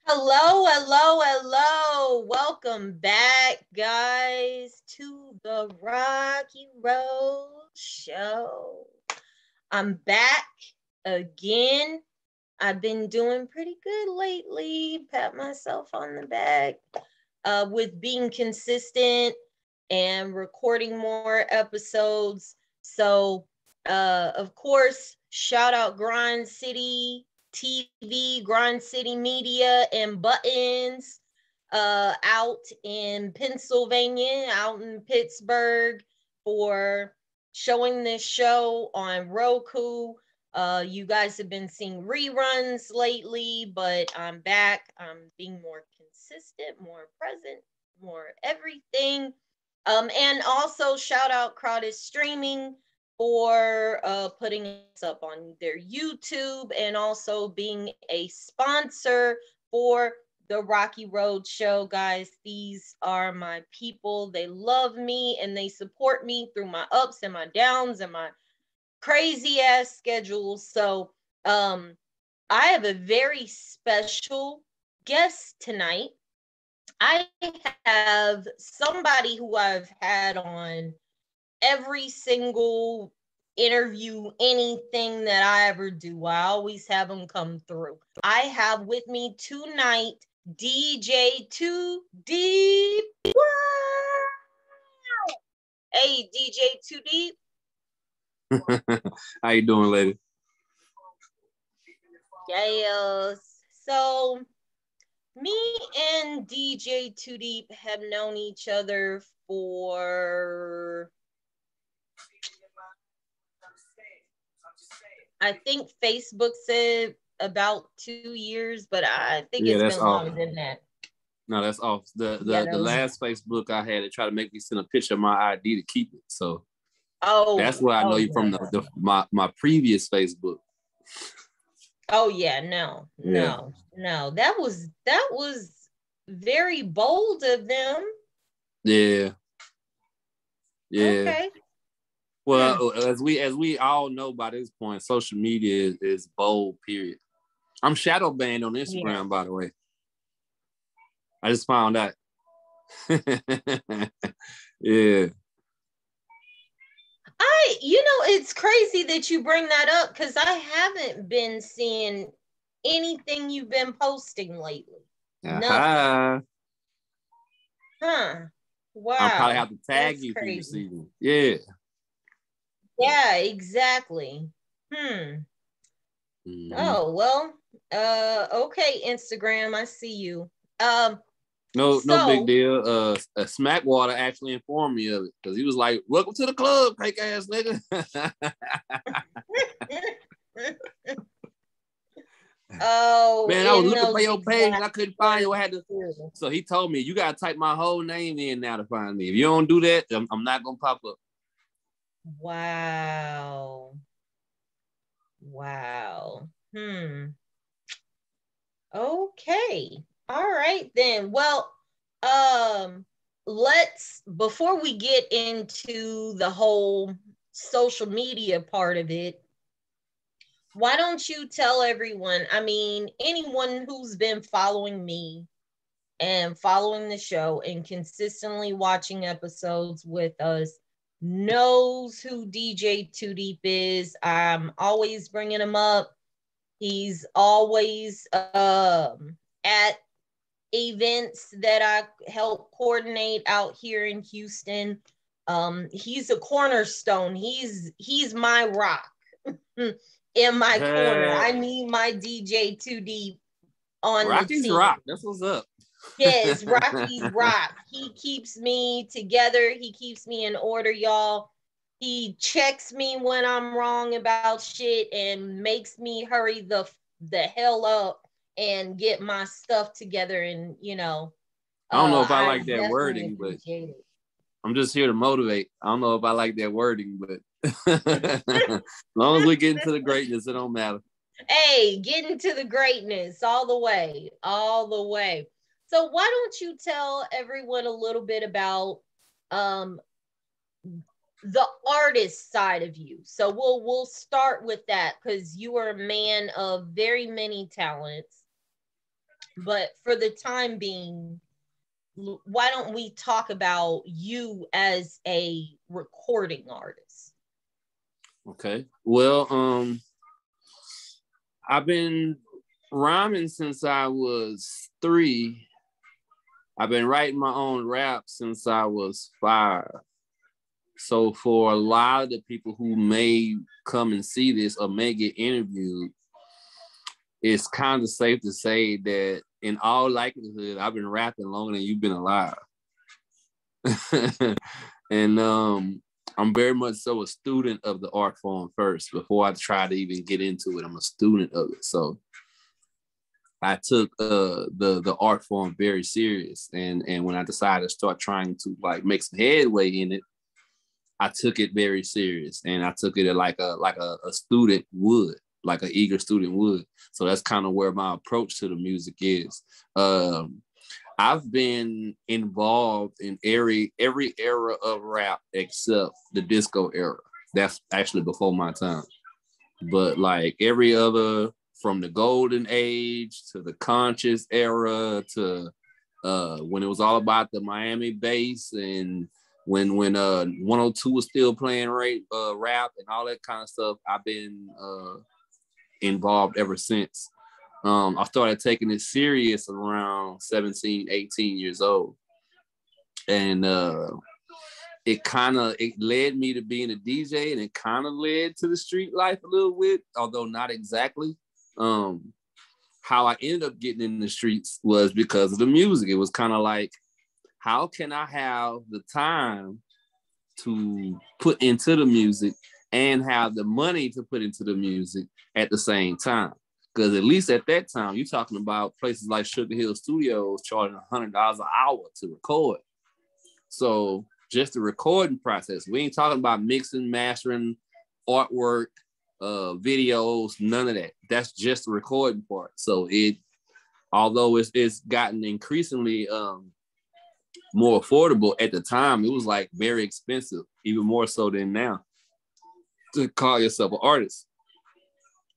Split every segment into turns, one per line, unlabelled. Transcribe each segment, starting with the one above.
Hello, hello, hello. Welcome back, guys, to the Rocky Road Show. I'm back again. I've been doing pretty good lately. Pat myself on the back with being consistent and recording more episodes. So, of course, shout out Grind City TV, Grind City Media, and Buttons out in Pennsylvania, out in Pittsburgh for showing this show on Roku. You guys have been seeing reruns lately, but I'm back. I'm being more consistent, more present, more everything. And also shout out Crowded Streaming for putting us up on their YouTube and also being a sponsor for the Rocky Road Show, guys. These are my people. They love me and they support me through my ups and my downs and my crazy ass schedule. So, I have a very special guest tonight. I have somebody who I've had on every single interview, anything that I ever do. I always have them come through. I have with me tonight DJ Too Deep. Hey, DJ Too Deep.
How you doing, lady?
Yes. So me and DJ Too Deep have known each other for, I think Facebook said about 2 years, but I think it's
that's
been
off.
longer than that.
No, that's off. The last Facebook I had, they tried to make me send a picture of my ID to keep it. So that's where I know you from my previous Facebook.
Oh yeah, no. That was very bold of them.
Yeah.
Okay.
Well, as we all know by this point, social media is bold, period. I'm shadow banned on Instagram, by the way. I just found out. Yeah.
It's crazy that you bring that up because I haven't been seeing anything you've been posting lately. Nothing. Huh. Wow.
I'll probably have to tag you for you see them. Yeah.
Yeah, exactly. Mm-hmm. Oh, well, okay, Instagram, I see you.
No big deal. Smackwater actually informed me of it because he was like, "Welcome to the club, fake ass nigga."
Oh
man, I was looking for your page and I couldn't find you. I had to. So he told me you gotta type my whole name in now to find me. If you don't do that, I'm not gonna pop up.
Wow. Okay. All right then. Well, before we get into the whole social media part of it, why don't you tell everyone, I mean, anyone who's been following me and following the show and consistently watching episodes with us knows who DJ Too Deep is. I'm always bringing him up. He's always at events that I help coordinate out here in Houston. He's a cornerstone. He's my rock in my corner. I need my DJ Too Deep on
Rocky's
the team.
rock. That's what's up.
Yes, Rocky's rock. He keeps me together. He keeps me in order, y'all. He checks me when I'm wrong about shit and makes me hurry the hell up and get my stuff together. And
I don't know if I like that wording, but I'm just here to motivate. I don't know if I like that wording, but as long as we get into the greatness, it don't matter.
Hey, get into the greatness all the way. So why don't you tell everyone a little bit about the artist side of you? So we'll start with that because you are a man of very many talents. But for the time being, why don't we talk about you as a recording artist?
Okay. Well, I've been rhyming since I was 3. I've been writing my own rap since I was 5. So for a lot of the people who may come and see this or may get interviewed, it's kind of safe to say that in all likelihood, I've been rapping longer than you've been alive. And I'm very much so a student of the art form first before I try to even get into it. I'm a student of it. So I took the art form very serious. And when I decided to start trying to like make some headway in it, I took it very serious, and I took it like a student would, like an eager student would. So that's kind of where my approach to the music is. I've been involved in every era of rap except the disco era. That's actually before my time. But like every other, from the golden age to the conscious era to when it was all about the Miami bass, and when 102 was still playing rap and all that kind of stuff, I've been involved ever since. I started taking it serious around 17, 18 years old. And it led me to being a DJ, and it kind of led to the street life a little bit, although not exactly. How I ended up getting in the streets was because of the music. It was kind of like, how can I have the time to put into the music and have the money to put into the music at the same time? Because at least at that time, you're talking about places like Sugar Hill Studios charging $100 an hour to record. So just the recording process. We ain't talking about mixing, mastering, artwork, videos, none of that. That's just the recording part. So although it's gotten increasingly more affordable, at the time it was like very expensive, even more so than now, to call yourself an artist.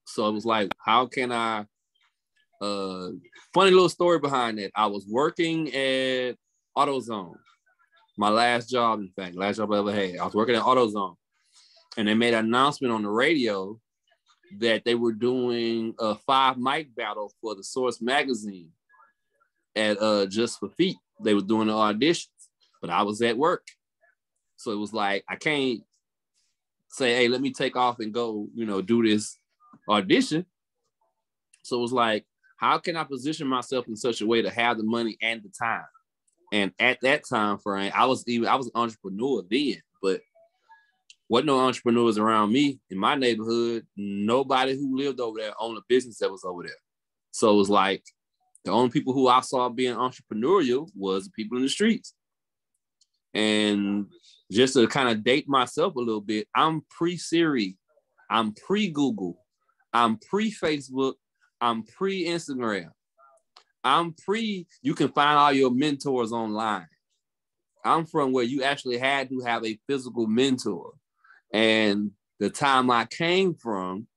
So it was like, how can I funny little story behind that. I was working at AutoZone, my last job I ever had. I was working at AutoZone, and they made an announcement on the radio that they were doing a 5 mic battle for the Source magazine at Just for Feet. They were doing the auditions, but I was at work. So it was like, I can't say, hey, let me take off and go, do this audition. So it was like, how can I position myself in such a way to have the money and the time? And at that time frame, I was an entrepreneur then, but wasn't no entrepreneurs around me in my neighborhood. Nobody who lived over there owned a business that was over there. So it was like, the only people who I saw being entrepreneurial was the people in the streets. And just to kind of date myself a little bit, I'm pre-Siri, I'm pre-Google, I'm pre-Facebook, I'm pre-Instagram, you can find all your mentors online. I'm from where you actually had to have a physical mentor. And the time I came from,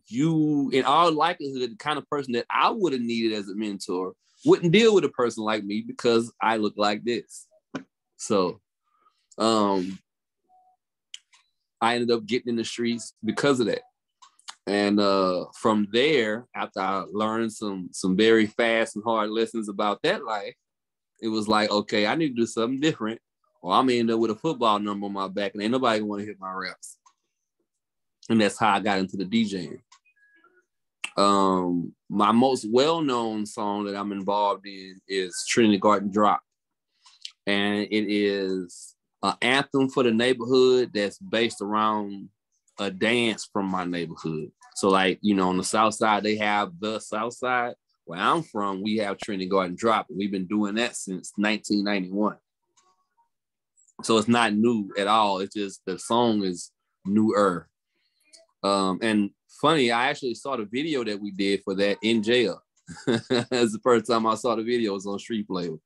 you, in all likelihood, the kind of person that I would have needed as a mentor wouldn't deal with a person like me because I look like this. So I ended up getting in the streets because of that. And from there, after I learned some very fast and hard lessons about that life, it was like, okay, I need to do something different, or I'm gonna end up with a football number on my back and ain't nobody want to hit my raps. And that's how I got into the DJing. My most well-known song that I'm involved in is Trinity Garden Drop. And it is an anthem for the neighborhood that's based around a dance from my neighborhood. So like, on the South Side, they have the South Side. Where I'm from, we have Trinity Garden Drop. And we've been doing that since 1991. So it's not new at all. It's just the song is newer. And funny, I actually saw the video that we did for that in jail. That's the first time I saw the video. It was on Street Flavor.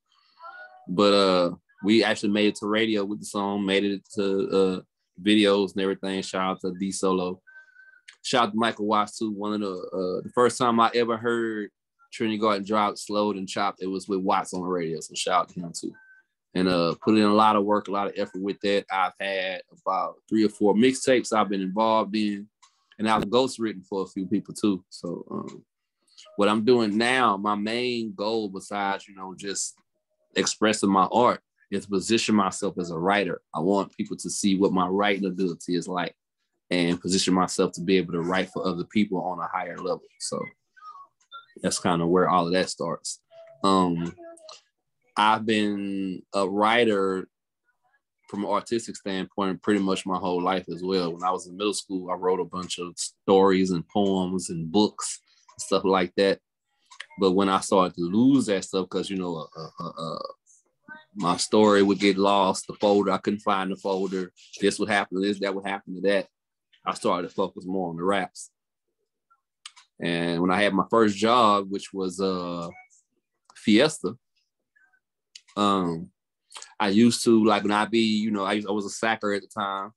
But we actually made it to radio with the song, made it to videos and everything. Shout out to D Solo. Shout out to Michael Watts too. One of the first time I ever heard Trinity Garden Dropped, Slowed and Chopped. It was with Watts on the radio, so shout out to him too. And put in a lot of work, a lot of effort with that. I've had about 3 or 4 mixtapes I've been involved in, and I've ghostwritten for a few people too. So what I'm doing now, my main goal, besides just expressing my art, is position myself as a writer. I want people to see what my writing ability is like, and position myself to be able to write for other people on a higher level. So that's kind of where all of that starts. I've been a writer from an artistic standpoint pretty much my whole life as well. When I was in middle school, I wrote a bunch of stories and poems and books and stuff like that. But when I started to lose that stuff, because my story would get lost, the folder, I couldn't find the folder, this would happen to this, that would happen to that, I started to focus more on the raps. And when I had my first job, which was Fiesta, I used to, like, when I was a sacker at the time,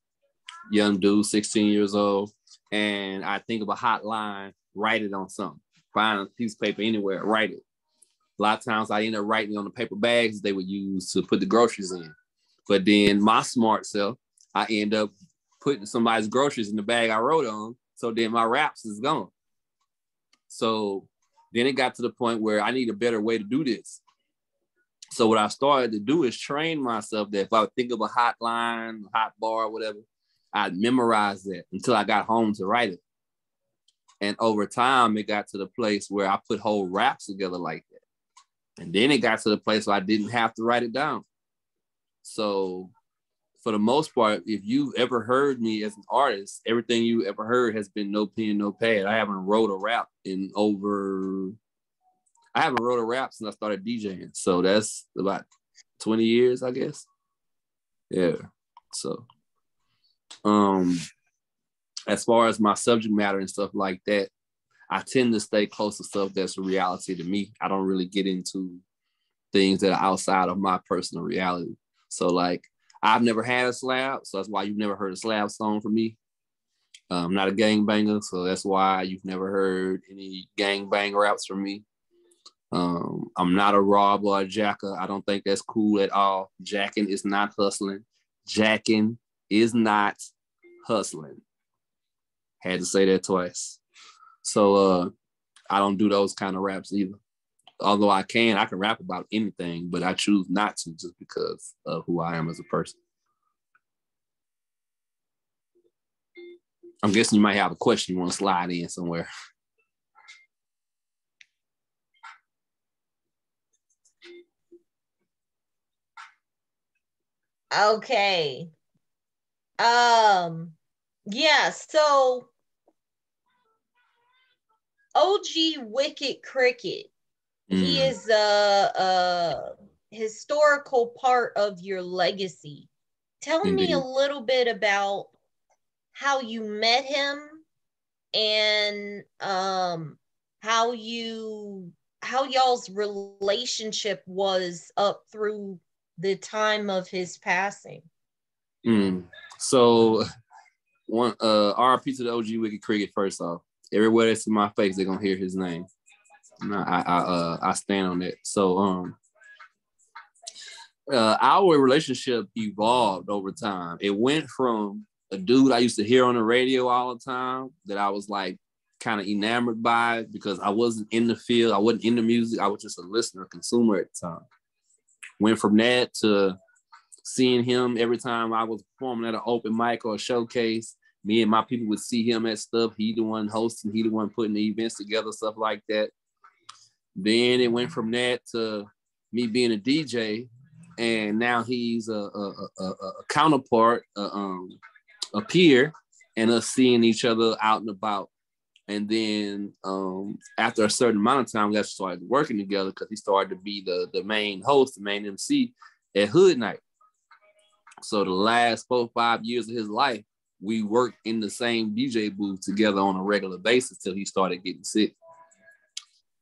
young dude, 16 years old, and I think of a hot line, write it on something, find a piece of paper anywhere, write it. A lot of times I ended up writing on the paper bags they would use to put the groceries in. But then my smart self, I end up putting somebody's groceries in the bag I wrote on, so then my raps is gone. So then it got to the point where I need a better way to do this. So what I started to do is train myself that if I would think of a hot line, hot bar, whatever, I'd memorize that until I got home to write it. And over time, it got to the place where I put whole raps together like that. And then it got to the place where I didn't have to write it down. So for the most part, if you've ever heard me as an artist, everything you ever heard has been no pen, no pad. I haven't wrote a rap since I started DJing. So that's about 20 years, I guess. Yeah. So as far as my subject matter and stuff like that, I tend to stay close to stuff that's a reality to me. I don't really get into things that are outside of my personal reality. So like, I've never had a slab, so that's why you've never heard a slab song from me. I'm not a gangbanger, so that's why you've never heard any gangbang raps from me. I'm not a robber or a jacker. I don't think that's cool at all. Jacking is not hustling. Jacking is not hustling. Had to say that twice. So I don't do those kind of raps either. Although I can rap about anything, but I choose not to just because of who I am as a person. I'm guessing you might have a question you want to slide in somewhere.
Okay. Yeah, so OG Wicked Cricket, he is a historical part of your legacy. Tell
Indeed.
me a little bit about how you met him and how y'all's relationship was up through the time of his passing.
So one RP to the OG Wicked Cricket. First off, everywhere that's in my face, they're gonna hear his name. I stand on that. So our relationship evolved over time. It went from a dude I used to hear on the radio all the time that I was like kind of enamored by because I wasn't in the field, I wasn't in the music, I was just a listener, consumer at the time. Went from that to seeing him every time I was performing at an open mic or a showcase. Me and my people would see him at stuff. He the one hosting, he the one putting the events together, stuff like that. Then it went from that to me being a DJ, and now he's a counterpart, a peer, and us seeing each other out and about. And then after a certain amount of time, we got started working together because he started to be the main host, the main MC at Hood Night. So the last 4 or 5 years of his life, we worked in the same DJ booth together on a regular basis till he started getting sick.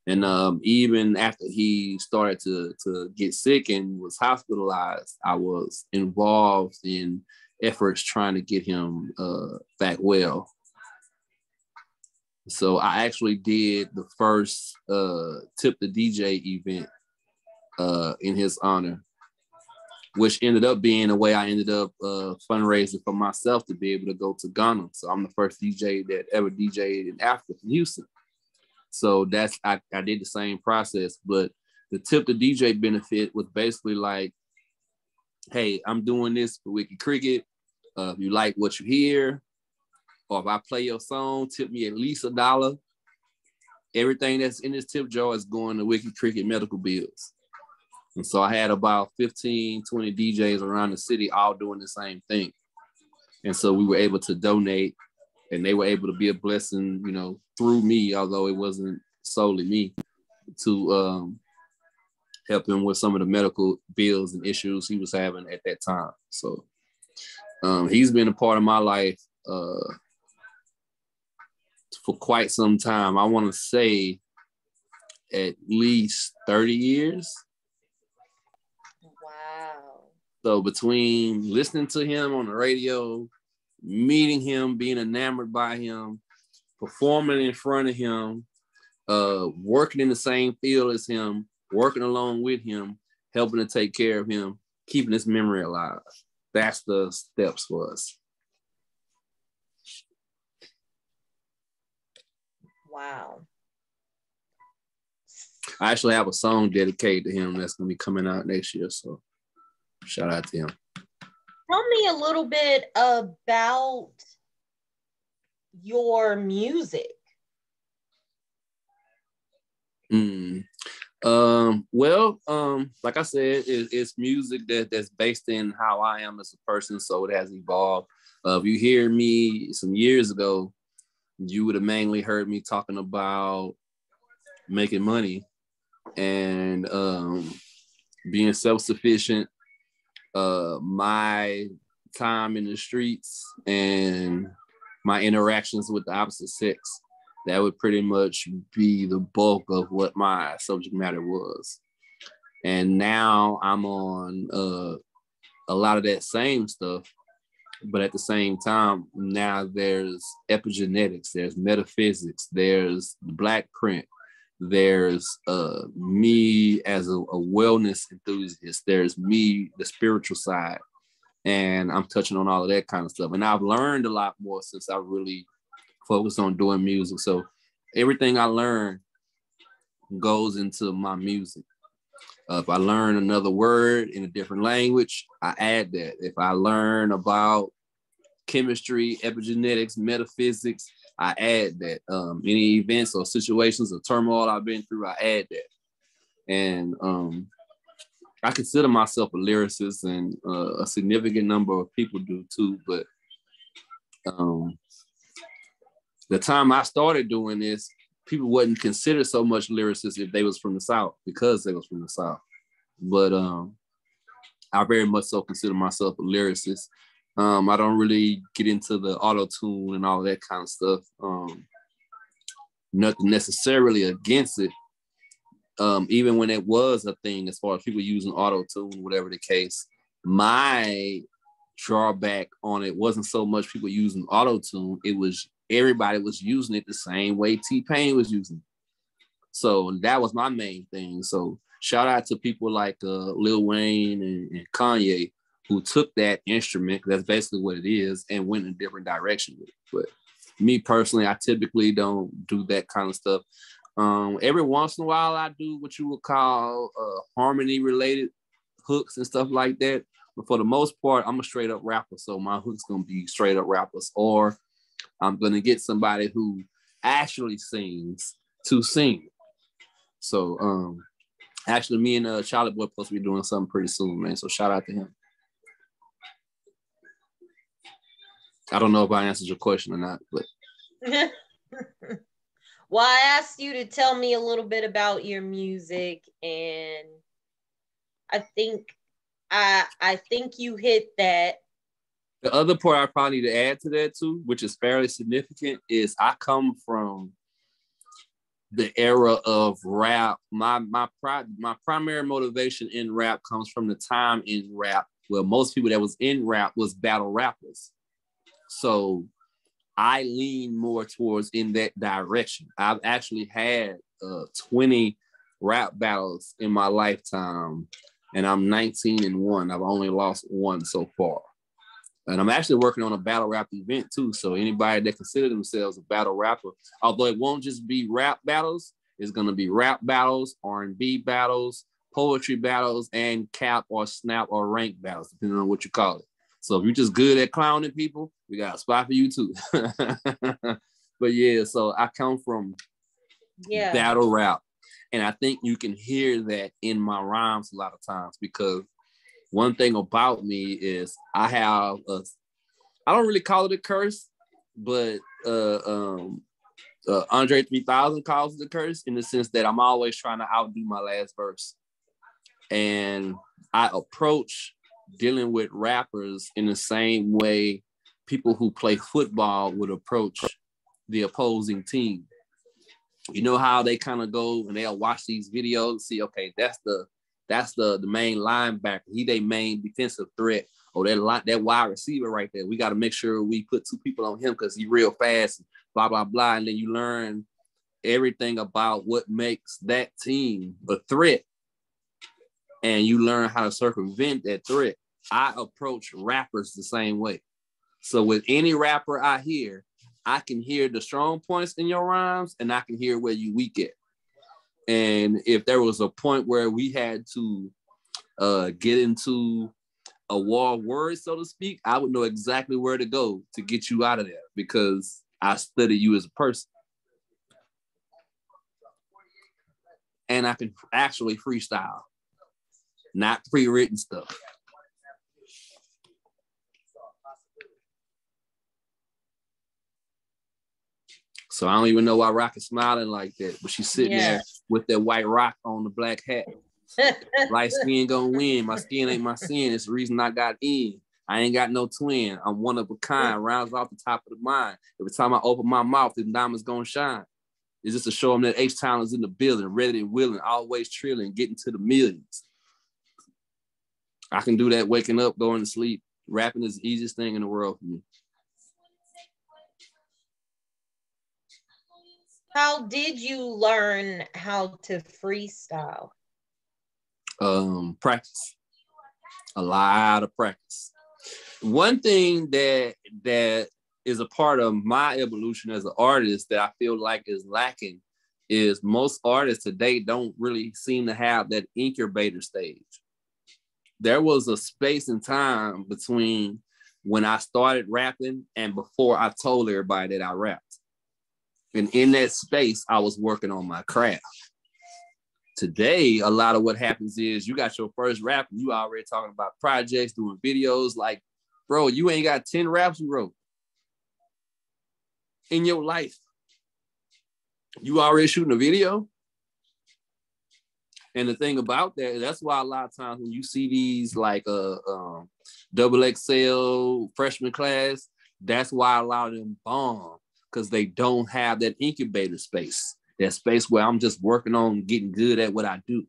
And even after he started to get sick and was hospitalized, I was involved in efforts trying to get him back well. So I actually did the first Tip the DJ event in his honor, which ended up being a way I ended up fundraising for myself to be able to go to Ghana. So I'm the first DJ that ever DJed in Africa, from Houston. So that's I did the same process, but the Tip the DJ benefit was basically like, hey, I'm doing this for Wicked Cricket. If you like what you hear, or if I play your song, tip me at least $1. Everything that's in this tip jar is going to Wicked Cricket medical bills. And so I had about 15, 20 DJs around the city all doing the same thing. And so we were able to donate, and they were able to be a blessing, you know, through me, although it wasn't solely me, to help him with some of the medical bills and issues he was having at that time. So he's been a part of my life for quite some time. I want to say at least 30 years.
Wow.
So between listening to him on the radio, meeting him, being enamored by him, performing in front of him, working in the same field as him, working along with him, helping to take care of him, keeping his memory alive. That's the steps for us.
Wow.
I actually have a song dedicated to him that's going to be coming out next year. So shout out to him.
Tell me a little bit about your music.
Like I said, it's music that's based in how I am as a person, so it has evolved. If you hear me some years ago, you would have mainly heard me talking about making money and being self-sufficient, my time in the streets, and my interactions with the opposite sex. That would pretty much be the bulk of what my subject matter was. And now I'm on a lot of that same stuff, but at the same time, now there's epigenetics, there's metaphysics, there's black print, there's me as a wellness enthusiast, there's me, the spiritual side, and I'm touching on all of that kind of stuff. And I've learned a lot more since I really focused on doing music. So everything I learn goes into my music. If I learn another word in a different language, I add that. If I learn about chemistry, epigenetics, metaphysics, I add that. Any events or situations or turmoil I've been through, I add that. And I consider myself a lyricist, and a significant number of people do too. But the time I started doing this, people wouldn't consider so much lyricists if they was from the South, because they was from the South. But I very much so consider myself a lyricist. I don't really get into the auto-tune and all that kind of stuff. Nothing necessarily against it. Even when it was a thing, as far as people using auto-tune, whatever the case, my drawback on it wasn't so much people using auto-tune, it was everybody was using it the same way T-Pain was using it. So that was my main thing. So shout out to people like Lil Wayne and Kanye, who took that instrument, that's basically what it is, and went in a different direction with it. But me personally, I typically don't do that kind of stuff. Every once in a while, I do what you would call harmony-related hooks and stuff like that. But for the most part, I'm a straight-up rapper, so my hook's going to be straight-up rappers. Or I'm going to get somebody who actually sings to sing. So actually, me and Charlie Boy supposed to be doing something pretty soon, man. So shout out to him. I don't know if I answered your question or not, but.
Well, I asked you to tell me a little bit about your music, and I think you hit that.
The other part I probably need to add to that too, which is fairly significant, is I come from the era of rap. My primary motivation in rap comes from the time in rap where most people that was in rap was battle rappers. So I lean more towards in that direction. I've actually had 20 rap battles in my lifetime, and I'm 19-1. I've only lost one so far. And I'm actually working on a battle rap event too. So anybody that consider themselves a battle rapper, although it won't just be rap battles, it's going to be rap battles, R&B battles, poetry battles, and cap or snap or rank battles, depending on what you call it. So if you're just good at clowning people, we got a spot for you too. But yeah, so I come from battle rap. And I think you can hear that in my rhymes a lot of times, because one thing about me is I have I don't really call it a curse, but Andre 3000 calls it a curse, in the sense that I'm always trying to outdo my last verse. And I approach dealing with rappers in the same way people who play football would approach the opposing team. You know how they kind of go and they'll watch these videos and see, okay, that's the main linebacker. He their main defensive threat. Or that wide receiver right there. We got to make sure we put two people on him because he's real fast, blah, blah, blah. And then you learn everything about what makes that team a threat. And you learn how to circumvent that threat. I approach rappers the same way. So with any rapper I hear, I can hear the strong points in your rhymes, and I can hear where you weak at. And if there was a point where we had to get into a war of words, so to speak, I would know exactly where to go to get you out of there, because I study you as a person. And I can actually freestyle, not pre-written stuff. So I don't even know why Rock is smiling like that, but she's sitting there with that white rock on the black hat. Light skin gonna win. My skin ain't my sin. It's the reason I got in. I ain't got no twin. I'm one of a kind. Rounds off the top of the mind. Every time I open my mouth, the diamonds gonna shine. It's just to show them that H-Town is in the building, ready and willing, always trilling, getting to the millions. I can do that waking up, going to sleep. Rapping is the easiest thing in the world for me.
How did you learn how to freestyle?
Practice. A lot of practice. One thing that is a part of my evolution as an artist that I feel like is lacking is most artists today don't really seem to have that incubator stage. There was a space and time between when I started rapping and before I told everybody that I rapped. And in that space, I was working on my craft. Today, a lot of what happens is you got your first rap and you already talking about projects, doing videos. Like, bro, you ain't got 10 raps you wrote in your life. You already shooting a video. And the thing about that, that's why a lot of times when you see these like double XL freshman class, that's why a lot of them bomb, because they don't have that incubator space. That space where I'm just working on getting good at what I do.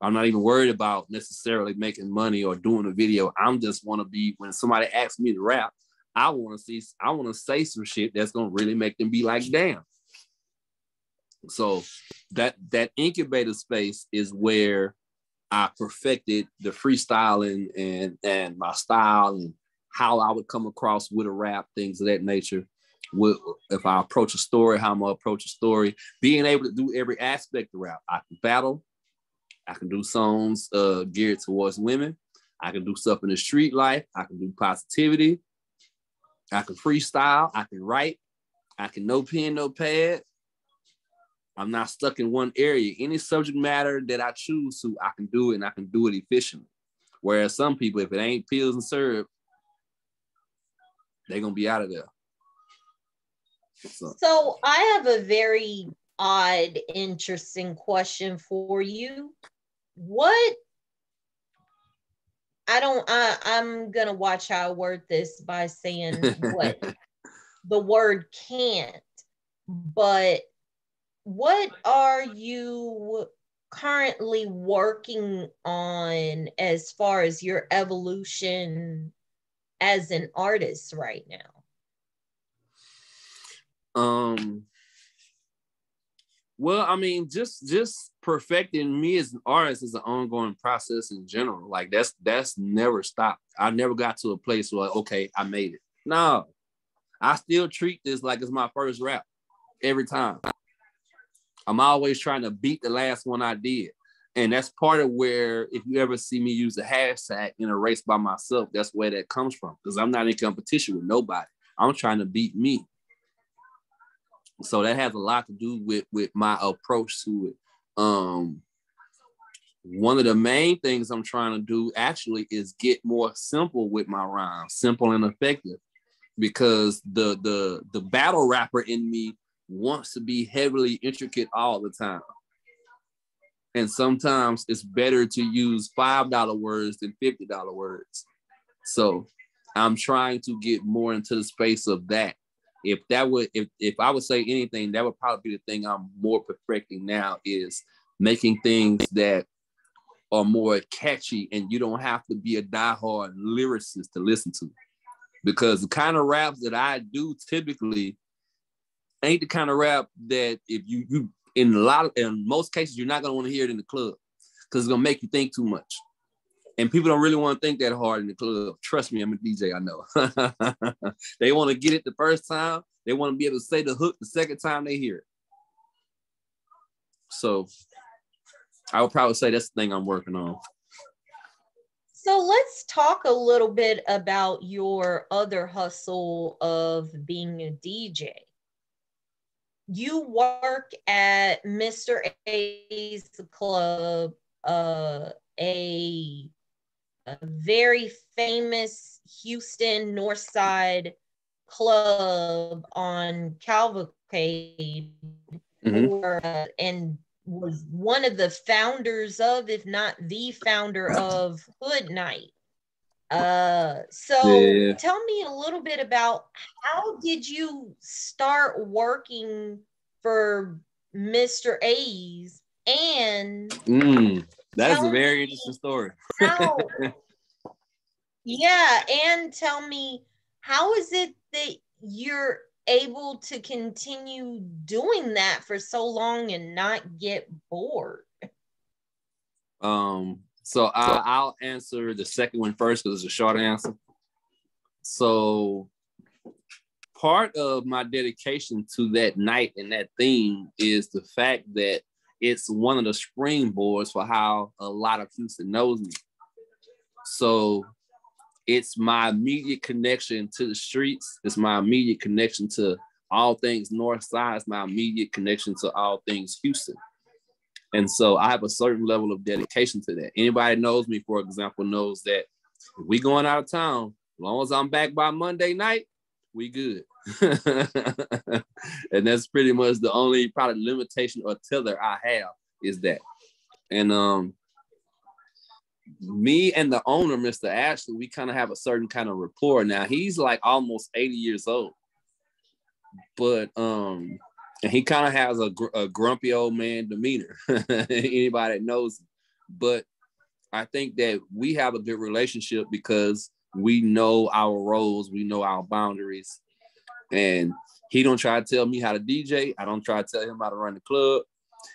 I'm not even worried about necessarily making money or doing a video. I'm just want to be, when somebody asks me to rap, I want to say some shit that's going to really make them be like, damn. So that incubator space is where I perfected the freestyling and my style and how I would come across with a rap, things of that nature. If I approach a story, how I'm gonna approach a story, being able to do every aspect of rap. I can battle, I can do songs geared towards women, I can do stuff in the street life, I can do positivity, I can freestyle, I can write, I can no pen, no pad. I'm not stuck in one area. Any subject matter that I choose to, I can do it, and I can do it efficiently. Whereas some people, if it ain't pills and syrup, they're gonna be out of there.
So I have a very odd, interesting question for you. I'm going to watch how I word this by saying what the word can't, but what are you currently working on as far as your evolution as an artist right now?
Um, well, I mean, just perfecting me as an artist is an ongoing process in general. Like that's never stopped. I never got to a place where, okay, I made it. No, I still treat this like it's my first rap every time. I'm always trying to beat the last one I did. And that's part of where, if you ever see me use a hashtag in a race by myself, that's where that comes from. Because I'm not in competition with nobody. I'm trying to beat me. So that has a lot to do with my approach to it. One of the main things I'm trying to do actually is get more simple with my rhymes, simple and effective, because the battle rapper in me wants to be heavily intricate all the time. And sometimes it's better to use $5 words than $50 words. So I'm trying to get more into the space of that. If I would say anything, that would probably be the thing I'm more perfecting now, is making things that are more catchy and you don't have to be a diehard lyricist to listen to. Because the kind of raps that I do typically ain't the kind of rap that if you in most cases, you're not gonna want to hear it in the club because it's gonna make you think too much. And people don't really want to think that hard in the club. Trust me, I'm a DJ, I know. They want to get it the first time. They want to be able to say the hook the second time they hear it. So I would probably say that's the thing I'm working on.
So let's talk a little bit about your other hustle of being a DJ. You work at Mr. A's Club, a very famous Houston North Side club on Cavalcade, and was one of the founders of, if not the founder of, Hood Night. So tell me a little bit about, how did you start working for Mr. A's, and
that is a very interesting story.
And tell me, how is it that you're able to continue doing that for so long and not get bored?
So I'll answer the second one first because it's a short answer. So part of my dedication to that night and that theme is the fact that it's one of the springboards for how a lot of Houston knows me. So it's my immediate connection to the streets. It's my immediate connection to all things North Side. It's my immediate connection to all things Houston. And so I have a certain level of dedication to that. Anybody knows me, for example, knows that if we going out of town, as long as I'm back by Monday night, we good. And that's pretty much the only probably limitation or tether I have is that. And me and the owner, Mr. Ashley, we kind of have a certain kind of rapport. Now he's like almost 80 years old, but and he kind of has a grumpy old man demeanor. Anybody that knows him. But I think that we have a good relationship because we know our roles, we know our boundaries, and he don't try to tell me how to DJ. I don't try to tell him how to run the club.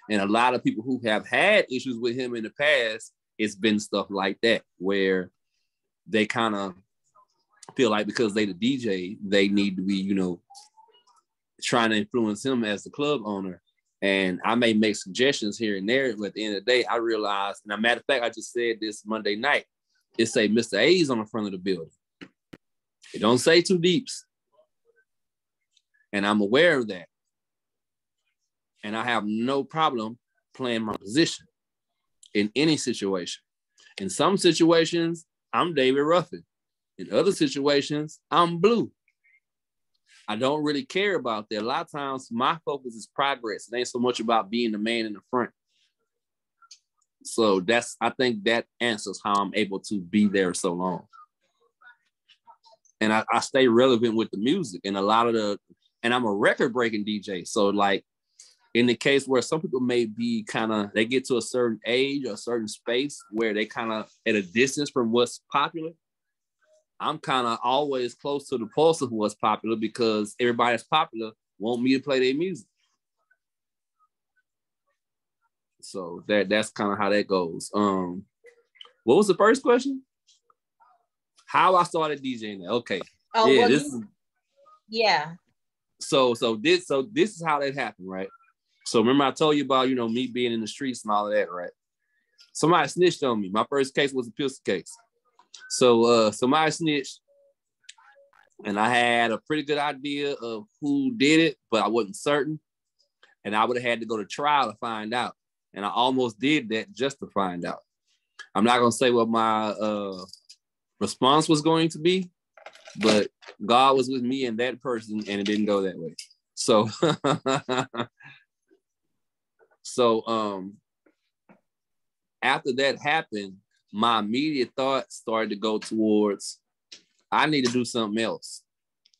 And a lot of people who have had issues with him in the past, it's been stuff like that where they kind of feel like because they the DJ, they need to be, trying to influence him as the club owner. And I may make suggestions here and there, but at the end of the day, I realized, and a matter of fact, I just said this Monday night, it say Mr. A's on the front of the building. It don't say Too Deeps. And I'm aware of that. And I have no problem playing my position in any situation. In some situations, I'm David Ruffin. In other situations, I'm Blue. I don't really care about that. A lot of times my focus is progress. It ain't so much about being the man in the front. So I think that answers how I'm able to be there so long. And I stay relevant with the music and and I'm a record breaking DJ. So like in the case where some people may be they get to a certain age or a certain space where they kind of at a distance from what's popular, I'm kind of always close to the pulse of what's popular because everybody that's popular want me to play their music. So that's kind of how that goes. What was the first question? How I started DJing. Okay.
Oh,
yeah,
well,
this is
yeah.
So this is how that happened, right? So remember I told you about, me being in the streets and all of that, right? Somebody snitched on me. My first case was a pistol case. So somebody snitched, and I had a pretty good idea of who did it, but I wasn't certain. And I would have had to go to trial to find out. And I almost did that just to find out. I'm not going to say what my response was going to be, but God was with me and that person, and it didn't go that way. So, after that happened, my immediate thought started to go towards, I need to do something else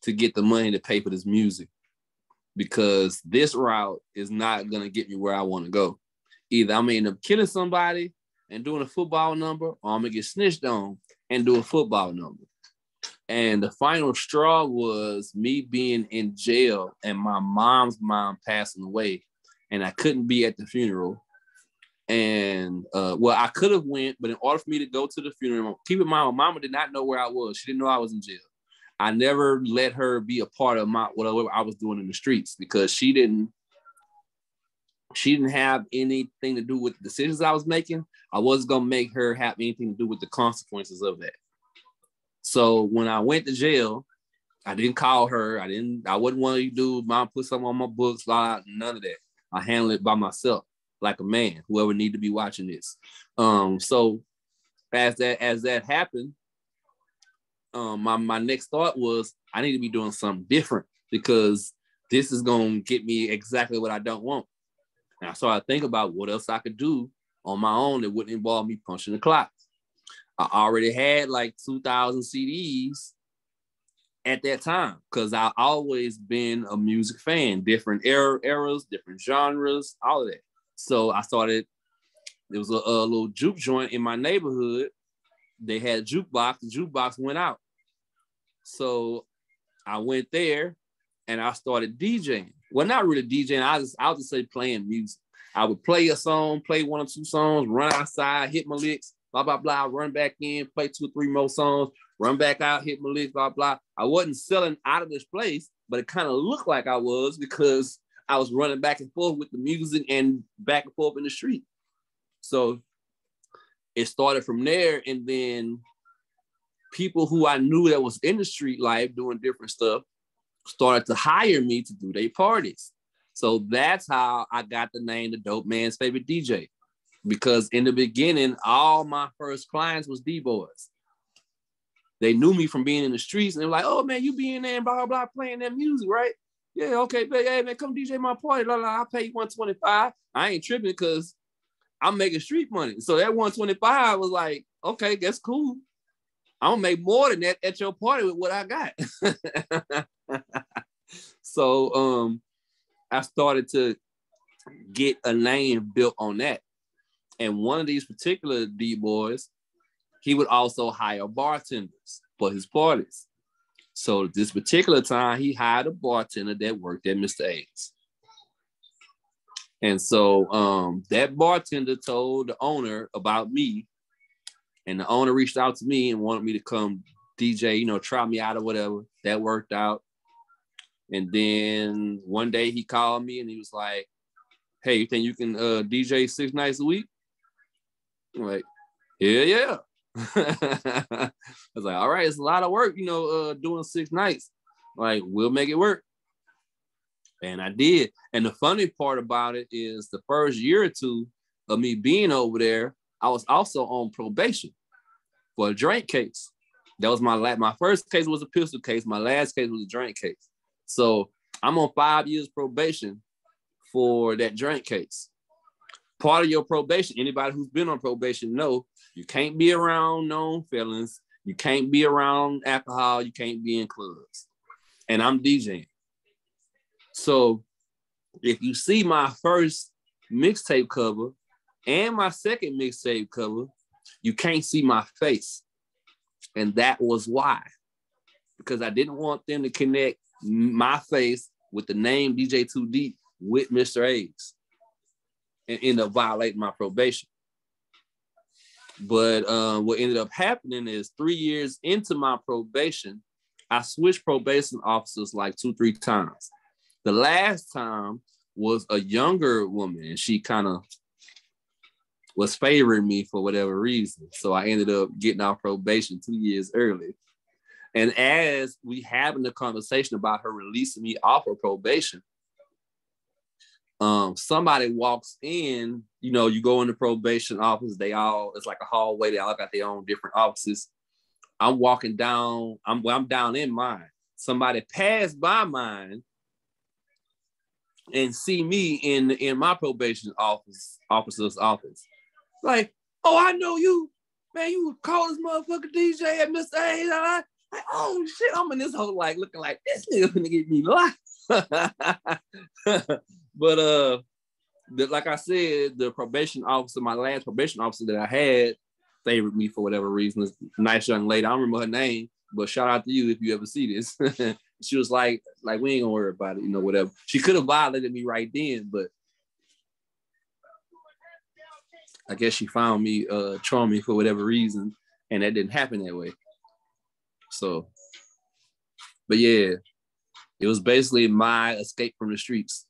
to get the money to pay for this music, because this route is not going to get me where I want to go. Either I'm going to end up killing somebody and doing a football number, or I'm going to get snitched on and do a football number. And the final straw was me being in jail and my mom's mom passing away, and I couldn't be at the funeral. And I could have went, but in order for me to go to the funeral, keep in mind, my mama did not know where I was. She didn't know I was in jail. I never let her be a part of whatever I was doing in the streets, because she didn't have anything to do with the decisions I was making. I wasn't gonna make her have anything to do with the consequences of that. So when I went to jail, I didn't call her. I wouldn't want to do, Mom, put something on my books, blah, none of that. I handled it by myself, like a man, whoever need to be watching this. So as that happened, my next thought was, I need to be doing something different, because this is going to get me exactly what I don't want. And I started thinking about what else I could do on my own that wouldn't involve me punching the clock. I already had like 2,000 CDs at that time, because I've always been a music fan, different eras, different genres, all of that. So I started, there was a little juke joint in my neighborhood. They had a jukebox. The jukebox went out. So I went there and I started DJing. Well, not really DJing. I'll just say playing music. I would play a song, play one or two songs, run outside, hit my licks, blah, blah, blah, run back in, play 2 or 3 more songs, run back out, hit my licks, blah, blah. I wasn't selling out of this place, but it kind of looked like I was, because I was running back and forth with the music and back and forth in the street. So it started from there, and then people who I knew that was in the street life doing different stuff started to hire me to do their parties. So that's how I got the name The Dope Man's Favorite DJ, because in the beginning, all my first clients was D-boys. They knew me from being in the streets, and they were like, "Oh man, you be in there and blah, blah, blah, playing that music, right? Yeah, okay, but hey man, come DJ my party, blah, blah, I'll pay you $125. I ain't tripping, because I'm making street money." So that $125 was like, okay, that's cool. I'm gonna make more than that at your party with what I got. So I started to get a name built on that. And one of these particular D-boys, he would also hire bartenders for his parties. So this particular time, he hired a bartender that worked at Mr. A's. And so that bartender told the owner about me, and the owner reached out to me and wanted me to come DJ, try me out or whatever. That worked out. And then one day he called me and he was like, "Hey, you think you can DJ 6 nights a week?" I'm like, yeah. I was like, all right, it's a lot of work, doing 6 nights. Like, we'll make it work. And I did. And the funny part about it is, the first year or two of me being over there, I was also on probation for a drink case. That was my first case was a pistol case. My last case was a drink case. So I'm on 5 years probation for that drink case. Part of your probation, anybody who's been on probation know, you can't be around known felons. You can't be around alcohol. You can't be in clubs. And I'm DJing. So if you see my first mixtape cover and my second mixtape cover, you can't see my face. And that was why. Because I didn't want them to connect my face with the name DJ 2 Deep with Mr. A's and ended up violating my probation. But what ended up happening is 3 years into my probation, I switched probation officers like 2-3 times. The last time was a younger woman, and she kind of was favoring me for whatever reason. So I ended up getting off probation 2 years early. And as we having the conversation about her releasing me off of probation, somebody walks in, you know, you go in the probation office, it's like a hallway, they all got their own different offices. I'm walking down, I'm down in mine. Somebody passed by mine and see me in my probation officer's office. Like, oh, I know you. Man, you call this motherfucker DJ at Mr. A. Like, oh shit, I'm in this whole like looking like this nigga gonna get me life. But like I said, the probation officer, my last probation officer that I had, favored me for whatever reason. This nice young lady. I don't remember her name, but shout out to you if you ever see this. She was like we ain't gonna worry about it, you know, whatever. She could have violated me right then, but I guess she found me charming for whatever reason, and that didn't happen that way. So, but yeah, it was basically my escape from the streets.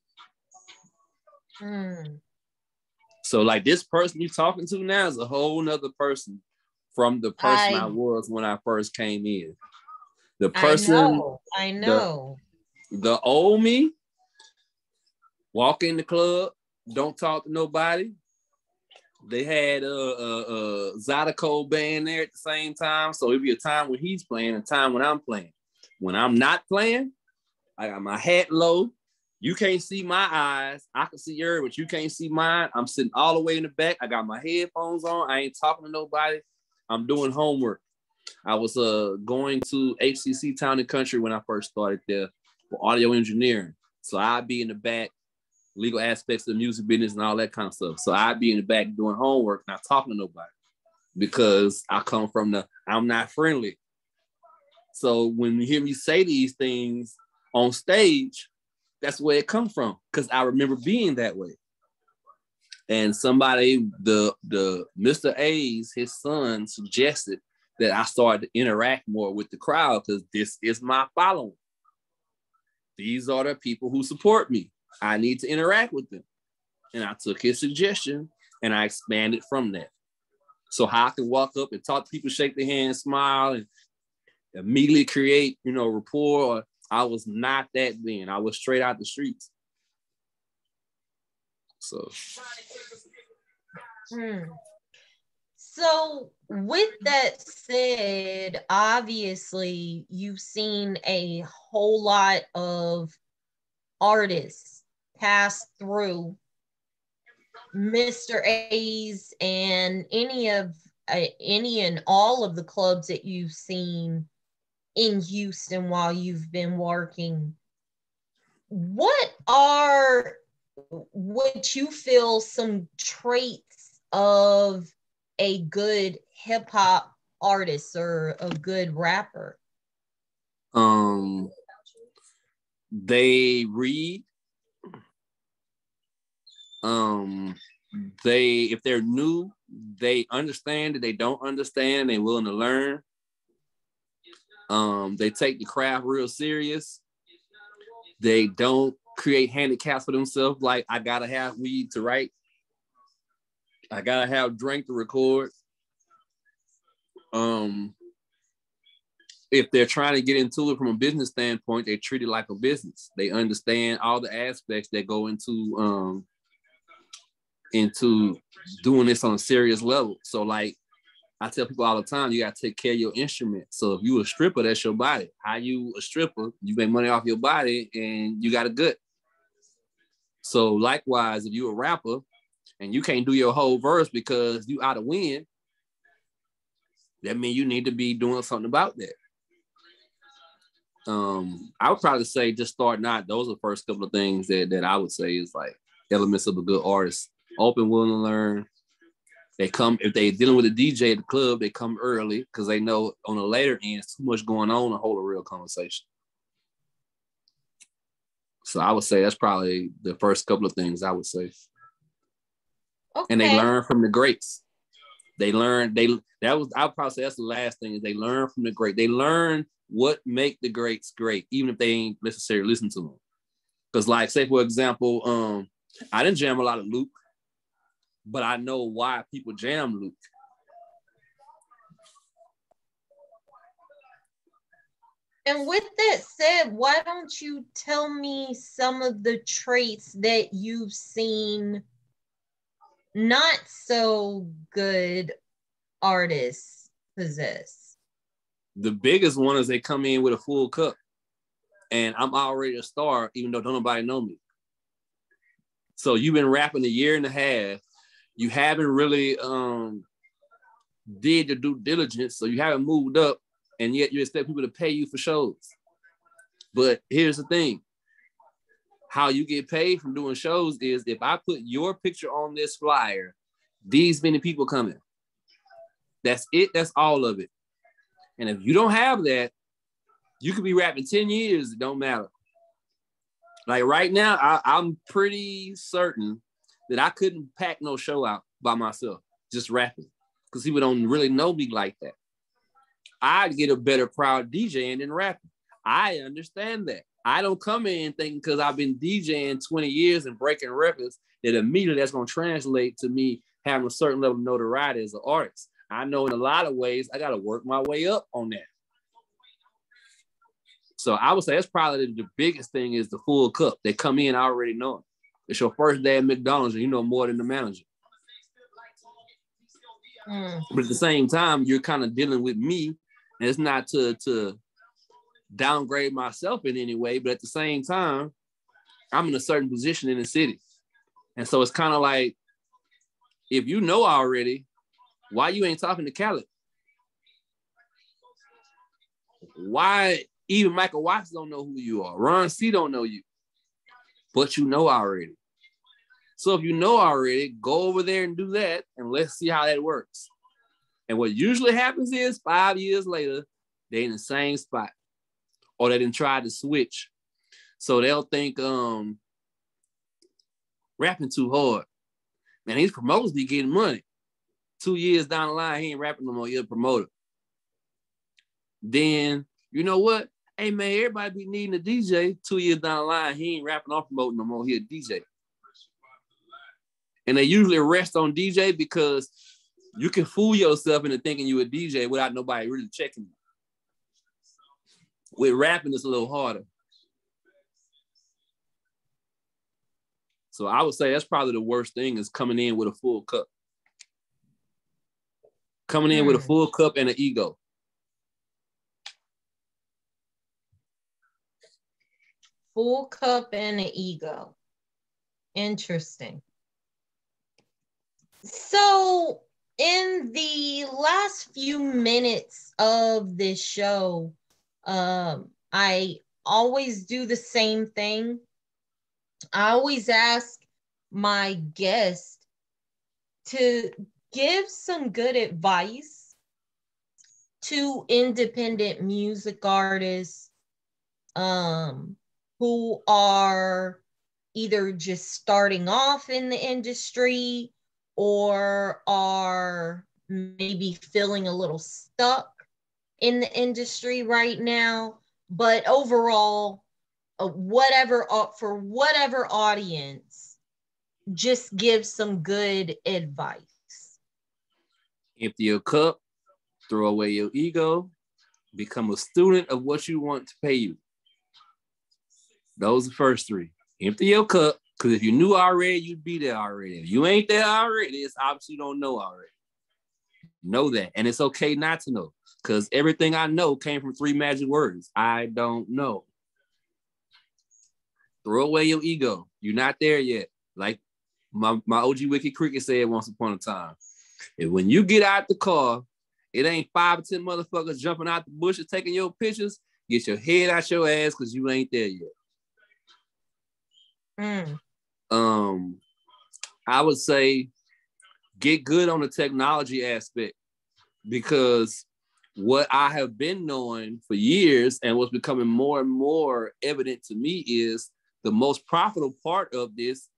So like this person you're talking to now is a whole nother person from the person I was when I first came in. The person,
I know.
The old me, walk in the club, don't talk to nobody. They had a Zydeco band there at the same time. So it'd be a time when he's playing, a time when I'm playing. When I'm not playing, I got my hat low. You can't see my eyes. I can see yours, but you can't see mine. I'm sitting all the way in the back. I got my headphones on. I ain't talking to nobody. I'm doing homework. I was going to HCC Town and Country when I first started there for audio engineering. So I'd be in the back, legal aspects of the music business and all that kind of stuff. So I'd be in the back doing homework, not talking to nobody, because I come from I'm not friendly. So when you hear me say these things on stage, that's where it comes from, because I remember being that way. And somebody, the Mr. A's, his son, suggested that I started to interact more with the crowd, because this is my following. These are the people who support me. I need to interact with them. And I took his suggestion and I expanded from that. So how I can walk up and talk to people, shake their hands, smile, and immediately create, you know, rapport. I was not that then. I was straight out the streets. So.
So with that said, obviously you've seen a whole lot of artists pass through Mr. A's and any and all of the clubs that you've seen in Houston while you've been working. What would you feel some traits of a good hip hop artist or a good rapper?
They read. If they're new, they understand that they don't understand, they're willing to learn. They take the craft real serious. They don't create handicaps for themselves, like I gotta have weed to write, I gotta have drink to record. If they're trying to get into it from a business standpoint, they treat it like a business. They understand all the aspects that go into doing this on a serious level. So like I tell people all the time, you gotta take care of your instrument. So if you a stripper, that's your body. How you a stripper, you make money off your body and you got a gut. So likewise, if you a rapper and you can't do your whole verse because you out of wind, that means you need to be doing something about that. I would probably say just starting out, those are the first couple of things that I would say is like elements of a good artist. Open, willing to learn. They come, if they're dealing with a DJ at the club, they come early because they know on the later end, it's too much going on to hold a real conversation. So I would say that's probably the first couple of things I would say.
Okay.
And they learn from the greats. I would probably say that's the last thing is they learn from the great. They learn what make the greats great, even if they ain't necessarily listen to them. Because like, say for example, I didn't jam a lot of Luke, but I know why people jam Luke.
And with that said, why don't you tell me some of the traits that you've seen not so good artists possess?
The biggest one is they come in with a full cup, and I'm already a star, even though don't nobody know me. So you've been rapping a year and a half. You haven't really did your due diligence, so you haven't moved up, and yet you expect people to pay you for shows. But here's the thing. How you get paid from doing shows is if I put your picture on this flyer, these many people coming. That's it. That's all of it. And if you don't have that, you could be rapping 10 years. It don't matter. Like right now, I'm pretty certain that I couldn't pack no show out by myself, just rapping, because people don't really know me like that. I'd get a better crowd DJing than rapping. I understand that. I don't come in thinking because I've been DJing 20 years and breaking records that immediately that's going to translate to me having a certain level of notoriety as an artist. I know in a lot of ways I got to work my way up on that. So I would say that's probably the biggest thing is the full cup. They come in already knowing. It's your first day at McDonald's and you know more than the manager. But at the same time, you're kind of dealing with me, and it's not to downgrade myself in any way, but at the same time, I'm in a certain position in the city. And so it's kind of like, if you know already, why you ain't talking to Khaled? Why even Michael Watts don't know who you are? Ron C don't know you, but you know already. So if you know already, go over there and do that, and let's see how that works. And what usually happens is 5 years later, they're in the same spot, or they didn't try to switch. So they'll think rapping too hard. Man, these promoters be getting money. 2 years down the line, he ain't rapping no more, you're a promoter. Then, you know what? Hey, man, everybody be needing a DJ. 2 years down the line, he ain't rapping or promoting no more, he a DJ. And they usually rest on DJ because you can fool yourself into thinking you a DJ without nobody really checking you. With rapping, it's a little harder. So I would say that's probably the worst thing is coming in with a full cup. Coming in with a full cup and an ego.
Full cup and an ego. Interesting. So in the last few minutes of this show, I always do the same thing. I always ask my guest to give some good advice to independent music artists who are either just starting off in the industry or are maybe feeling a little stuck in the industry right now. But overall, for whatever audience, just give some good advice.
Empty your cup, throw away your ego, become a student of what you want to pay you. Those are the first three. Empty your cup, because if you knew already, you'd be there already. If you ain't there already, it's obviously you don't know already. Know that. And it's okay not to know, because everything I know came from 3 magic words. I don't know. Throw away your ego. You're not there yet. Like my OG Wicked Cricket said once upon a time. And when you get out the car, it ain't 5 or 10 motherfuckers jumping out the bushes taking your pictures. Get your head out your ass because you ain't there yet. I would say get good on the technology aspect, because what I have been knowing for years and what's becoming more and more evident to me is the most profitable part of this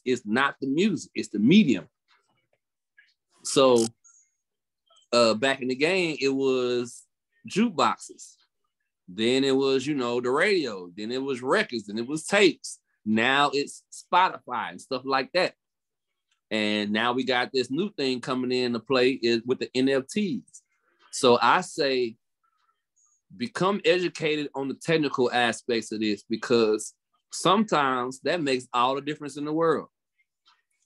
is not the music, it's the medium. So back in the game, it was jukeboxes. Then it was, the radio. Then it was records. Then it was tapes. Now it's Spotify and stuff like that. And now we got this new thing coming in to play is with the NFTs. So I say, become educated on the technical aspects of this, because sometimes that makes all the difference in the world.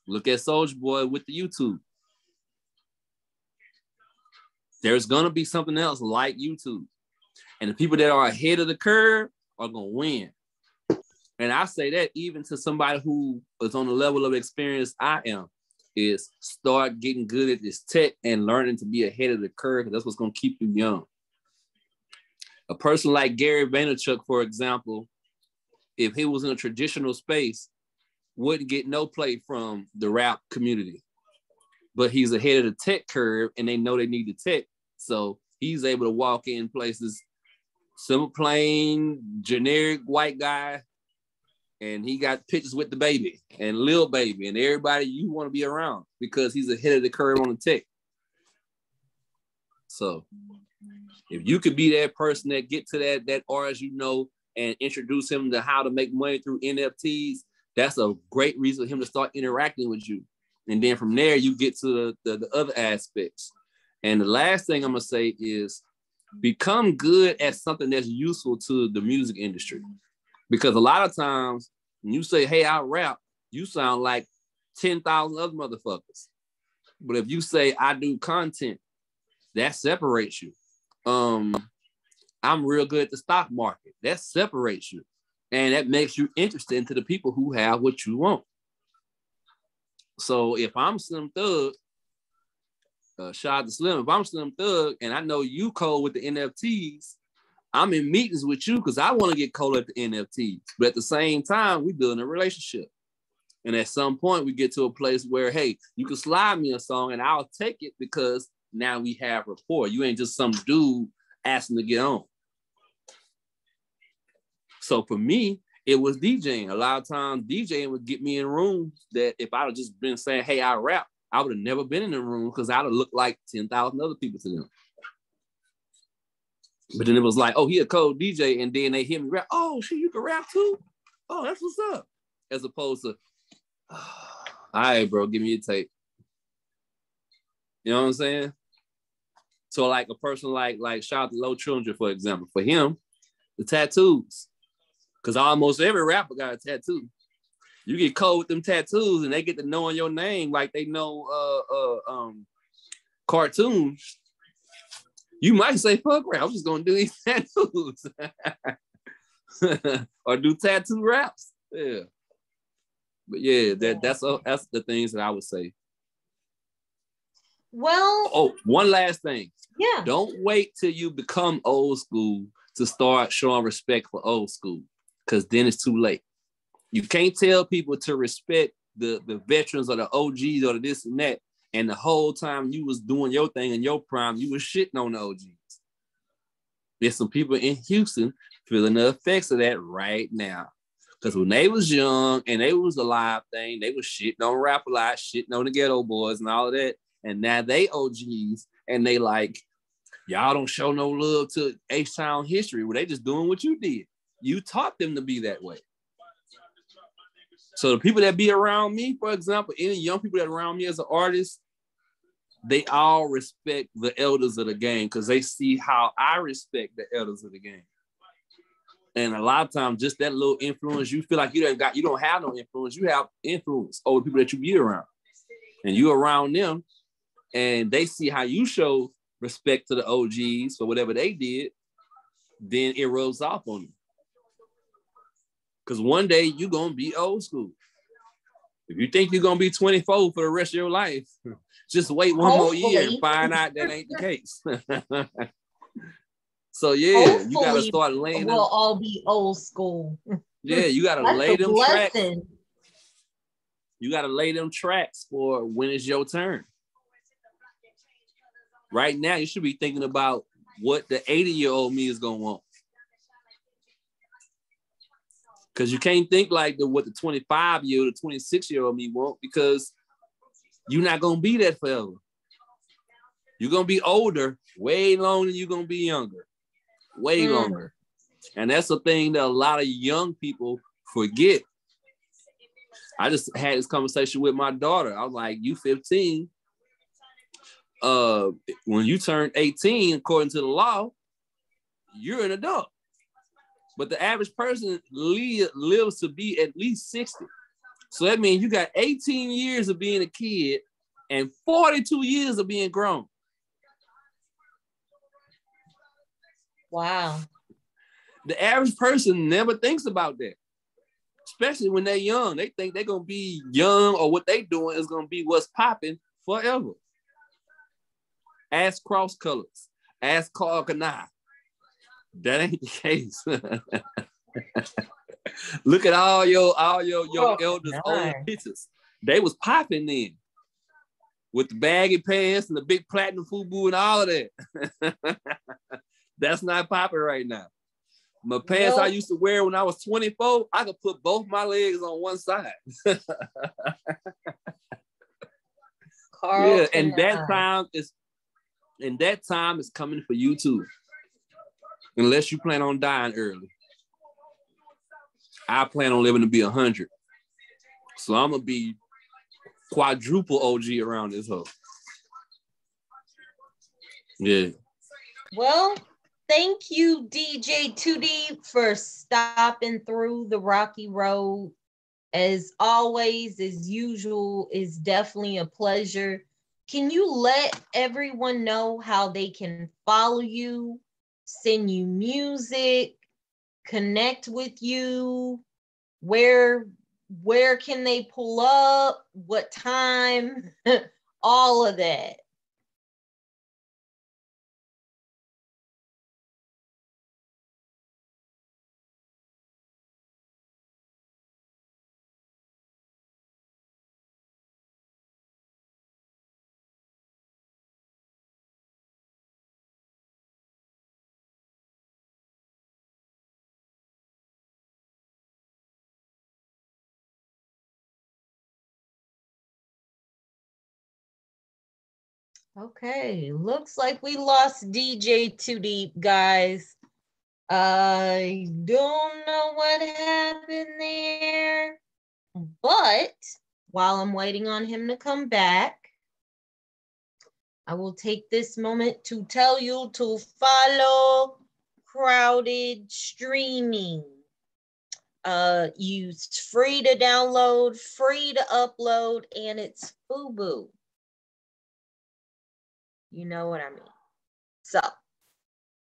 Look at Soulja Boy with the YouTube. There's going to be something else like YouTube. And the people that are ahead of the curve are going to win. And I say that even to somebody who is on the level of experience I am, is start getting good at this tech and learning to be ahead of the curve, because that's what's going to keep you young. A person like Gary Vaynerchuk, for example, if he was in a traditional space, wouldn't get no play from the rap community. But he's ahead of the tech curve, and they know they need the tech. So he's able to walk in places, simple, plain, generic white guy, and he got pictures with the baby and Lil Baby and everybody you want to be around, because he's ahead of the curve on the tech. So if you could be that person that get to that artist, and introduce him to how to make money through NFTs, that's a great reason for him to start interacting with you. And then from there, you get to the other aspects. And the last thing I'm going to say is become good at something that's useful to the music industry. Because a lot of times when you say, hey, I rap, you sound like 10,000 other motherfuckers. But if you say I do content, that separates you. I'm real good at the stock market. That separates you. And that makes you interested to the people who have what you want. So if I'm Slim Thug, shout out to Slim, if I'm Slim Thug and I know you cold with the NFTs, I'm in meetings with you because I want to get cold at the NFTs. But at the same time, we're building a relationship. And at some point, we get to a place where, hey, you can slide me a song and I'll take it because now we have rapport. You ain't just some dude asking to get on. So for me, it was DJing. A lot of times DJing would get me in rooms that if I would just been saying, hey, I rap, I would have never been in the room because I would have looked like 10,000 other people to them. But then it was like, oh, he a cold DJ. And then they hear me rap. Oh, shit, you can rap too? Oh, that's what's up. As opposed to, oh, all right, bro, give me a tape. You know what I'm saying? So like a person like shout out to Low Children, for example. For him, the tattoos. Because almost every rapper got a tattoo. You get cold with them tattoos and they get to knowing your name like they know cartoons. You might say, fuck rap, I'm just gonna do these tattoos. Or do tattoo raps. Yeah. But yeah, that's the things that I would say.
Well,
oh, one last thing.
Yeah.
Don't wait till you become old school to start showing respect for old school, because then it's too late. You can't tell people to respect the veterans or the OGs or the this and that, and the whole time you was doing your thing in your prime, you was shitting on the OGs. There's some people in Houston feeling the effects of that right now. Because when they was young and they was a live thing, they was shitting on Rap a Lot, shitting on the Ghetto Boys and all of that. And now they OGs and they like, y'all don't show no love to H-Town history. Well, they just doing what you did. You taught them to be that way. So the people that be around me, for example, any young people that are around me as an artist, they all respect the elders of the game because they see how I respect the elders of the game. And a lot of times, just that little influence, you feel like you don't have no influence. You have influence over people that you be around. And you around them, and they see how you show respect to the OGs for whatever they did, then it rubs off on you. Because one day you're going to be old school. If you think you're going to be 24 for the rest of your life, just wait one more year and find out that ain't the case. So yeah, hopefully, you got to start laying them.
We'll all be old school.
Yeah, you got to lay them tracks. You got to lay them tracks for when it's your turn. Right now, you should be thinking about what the 80-year-old me is going to want. Because you can't think like what the 25-year-old or 26-year-old me want, because you're not going to be that forever. You're going to be older way longer than you're going to be younger. Way longer. And that's the thing that a lot of young people forget. I just had this conversation with my daughter. I was like, you 15. When you turn 18, according to the law, you're an adult. But the average person lives to be at least 60. So that means you got 18 years of being a kid and 42 years of being grown.
Wow.
The average person never thinks about that, especially when they're young. They think they're going to be young, or what they doing is going to be what's popping forever. Ask Cross Colors. Ask Carl Kanai. That ain't the case. Look at all your elders' old pictures. They was popping then with the baggy pants and the big platinum FUBU and all of that. That's not popping right now. My pants I used to wear when I was 24, I could put both my legs on one side.
Carl,
yeah, and that time is coming for you too. Unless you plan on dying early. I plan on living to be 100. So I'm going to be quadruple OG around this hoe. Yeah.
Well, thank you, DJ 2D, for stopping through the rocky road. As always, as usual, it's definitely a pleasure. Can you let everyone know how they can follow you, send you music, connect with you? Where can they pull up? What time? All of that. Okay, looks like we lost DJ 2D, guys. I don't know what happened there, but while I'm waiting on him to come back, I will take this moment to tell you to follow Crowded Streaming. It's free to download, free to upload, and it's FUBU. You know what I mean? So,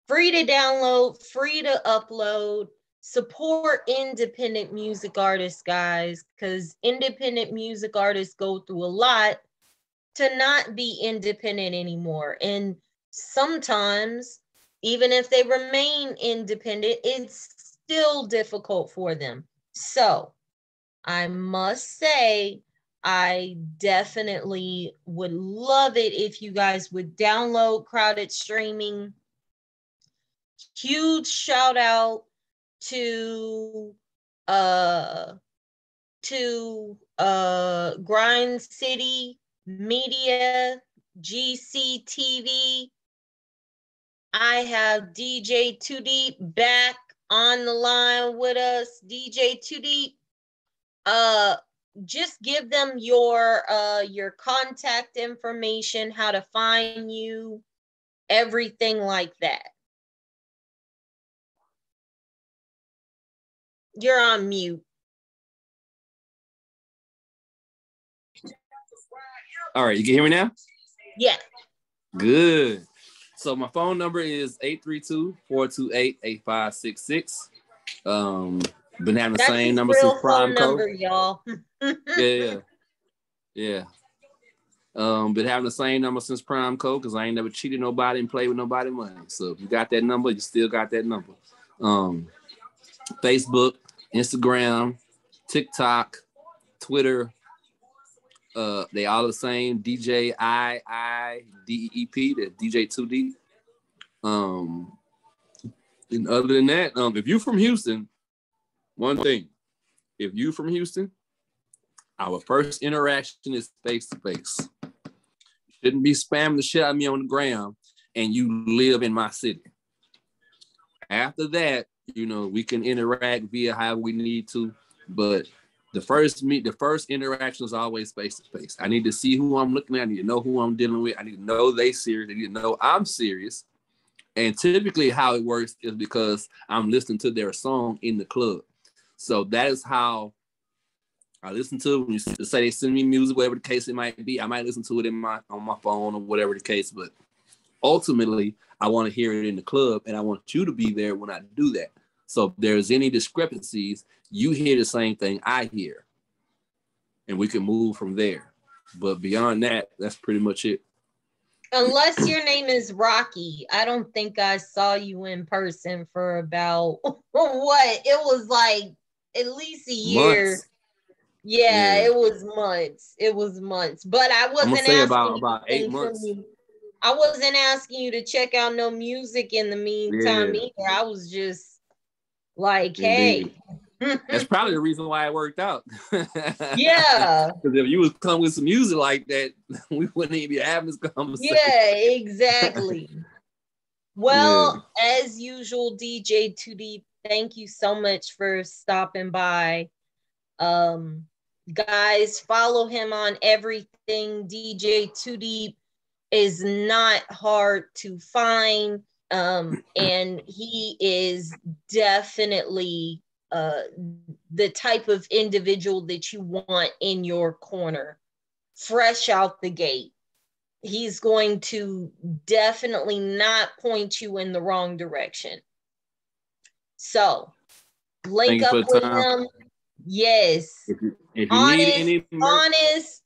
free to download, free to upload. Support independent music artists, guys, because independent music artists go through a lot to not be independent anymore. And sometimes, even if they remain independent, it's still difficult for them. So, I must say, I definitely would love it if you guys would download Crowded Streaming. Huge shout out to Grind City Media, GCTV. I have DJ 2D back on the line with us. DJ 2D, just give them your contact information, how to find you, everything like that. You're on mute.
All right, you can hear me now?
Yeah.
Good. So my phone number is 832-428-8566. Been having the same number since Prime
number, y'all.
Yeah. Been having the same number since Prime Code, because I ain't never cheated nobody and played with nobody money. So if you got that number, you still got that number. Facebook, Instagram, TikTok, Twitter, they all the same. DJ IIDEP, that's DJ 2D. And other than that, if you're from Houston, one thing. If you from Houston, our first interaction is face to face. You shouldn't be spamming the shit out of me on the ground, and you live in my city. After that, we can interact via how we need to, but the first interaction is always face to face. I need to see who I'm looking at. I need to know who I'm dealing with. I need to know they serious. I need to know I'm serious. And typically how it works is because I'm listening to their song in the club. So that is how I listen to it. When you say they send me music, whatever the case it might be, I might listen to it on my phone or whatever the case. But ultimately, I want to hear it in the club, and I want you to be there when I do that. So if there's any discrepancies, you hear the same thing I hear, and we can move from there. But beyond that, that's pretty much it.
Unless your name is Rocky, I don't think I saw you in person for about what? It was like at least a year.
Months.
Yeah, it was months. It was months. But I wasn't asking
about 8 months.
from you. I wasn't asking you to check out no music in the meantime either. I was just like, hey.
That's probably the reason why it worked out.
Yeah.
Because if you was come with some music like that, we wouldn't even be having this conversation.
Yeah, exactly. Well, as usual, DJ 2D, thank you so much for stopping by. Guys, follow him on everything. DJ 2D is not hard to find. And he is definitely the type of individual that you want in your corner, fresh out the gate. He's going to definitely not point you in the wrong direction. So, link up with him. Yes.
If you need any
honest,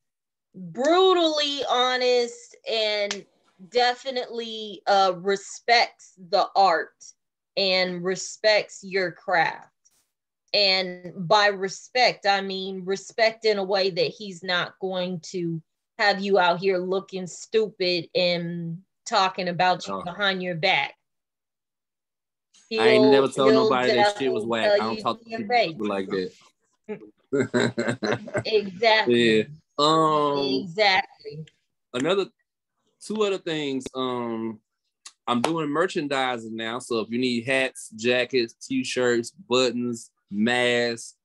brutally honest, and definitely respects the art and respects your craft. And by respect, I mean respect in a way that he's not going to have you out here looking stupid and talking about you behind your back.
I ain't never told nobody that shit was whack. I don't talk to people like that.
Exactly.
Yeah.
Exactly.
Two other things. I'm doing merchandising now. So if you need hats, jackets, t-shirts, buttons, masks,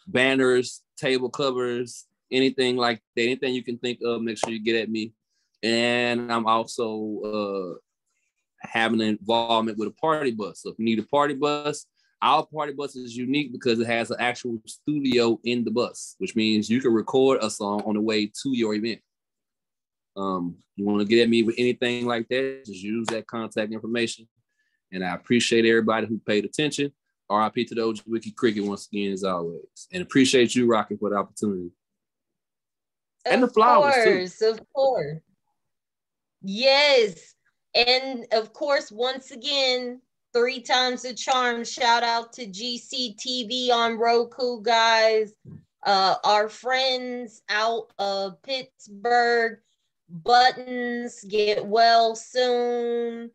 banners, table covers, anything like that, anything you can think of, make sure you get at me. And I'm also having an involvement with a party bus. So if you need a party bus, our party bus is unique because it has an actual studio in the bus, which means you can record a song on the way to your event. You want to get at me with anything like that, just use that contact information. And I appreciate everybody who paid attention. RIP to the OG Wiki Cricket once again, as always. And appreciate you, Rocky, for the opportunity. And the flowers, too.
Of course. Yes. And of course, once again, 3 times the charm. Shout out to GCTV on Roku, guys. Our friends out of Pittsburgh, Buttons, get well soon.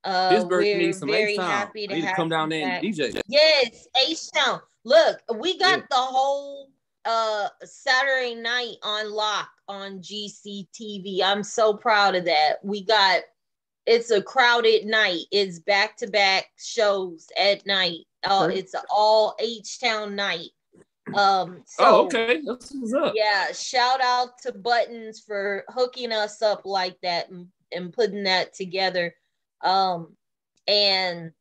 We're very happy to have
come down there and DJ.
Yes, H-Town. Look, we got the whole Saturday night on lock on GCTV. I'm so proud of that. It's a crowded night. It's back-to-back shows at night. It's all H-Town night.
Okay. That's what's up.
Yeah, shout out to Buttons for hooking us up like that and putting that together. And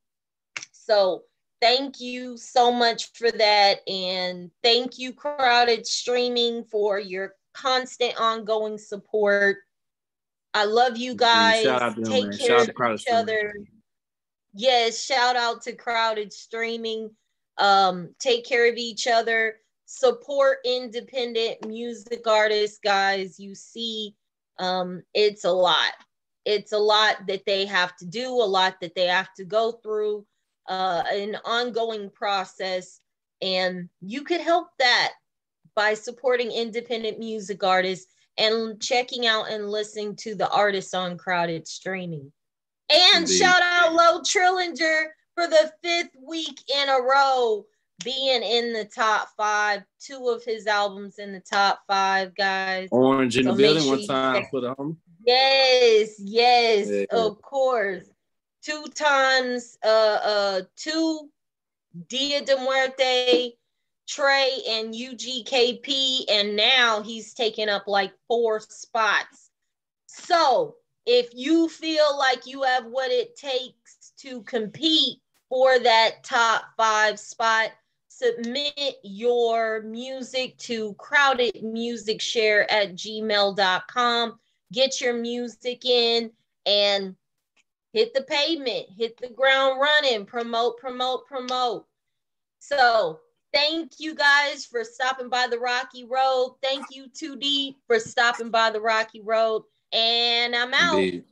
so thank you so much for that. And thank you, Crowded Streaming, for your constant ongoing support. I love you guys. Take care of each other. Yes, shout out to Crowded Streaming. Take care of each other. Support independent music artists, guys. You see, it's a lot. It's a lot that they have to do, a lot that they have to go through, an ongoing process. And you could help that by supporting independent music artists and checking out and listening to the artists on Crowded Streaming. And shout out Lo Trillinger for the 5th week in a row being in the top 5. 2 of his albums in the top 5, guys.
Orange in
So
the
make
building
sure
one time for the homie.
Yes,
Yeah.
of course. 2 times, 2 Dia de Muerte, Trey and UGKP, and now he's taken up like 4 spots. So if you feel like you have what it takes to compete for that top 5 spot, submit your music to crowdedmusicshare@gmail.com. Get your music in and hit the pavement, hit the ground running, promote. So thank you guys for stopping by the Rocky Road. Thank you, 2D, for stopping by the Rocky Road. And I'm out.
Indeed.